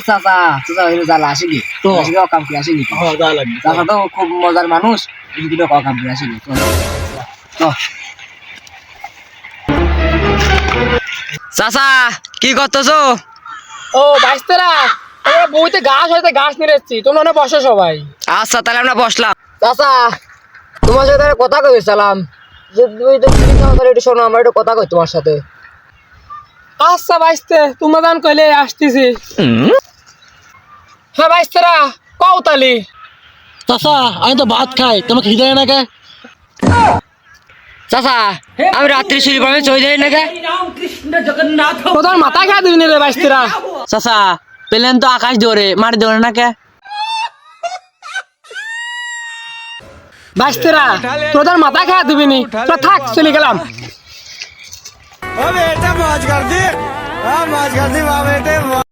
চাচা চাচা জ্বালা আসে কি তো কাম করে আসে কি চাচা তো খুব মজার মানুষ কাম করে আসে কি চাচা কি করতেছো? ও বাইস্তেরা বইতে ঘাস হইতে ঘাস নিয়ে এসেছি, তোমরা না বসো সবাই। আচ্ছা তাহলে আমরা বসলাম। চাচা তোমার সাথে কথা কইছিলাম, যে তুমি তো ফ্রি থাকো তাহলে একটু শোনো, আমরা একটু কথা কই তোমার সাথে। আচ্ছা বাইস্তে তোমরা দান কইলে আসতেছি। হ্যাঁ বাইস্তেরা কও তালি। চাচা আমি তো ভাত খাই, তোমাকে খিদে না কে? চাচা আমি রাত্রি শুয়ে পড়ে চলে যাই না কে? তোদের মাথা খেয়ে দিবি রে বাইস্তেরা। চাচা প্লেন তো আকাশ ধরে মাটি ধরে না কে? বাইস্তেরা তোদের মাথা খেয়ে দিবি নি, তো থাক চলে গেলাম। बेटा मौज कर दी, हाँ मौज कर दी वाह बेटे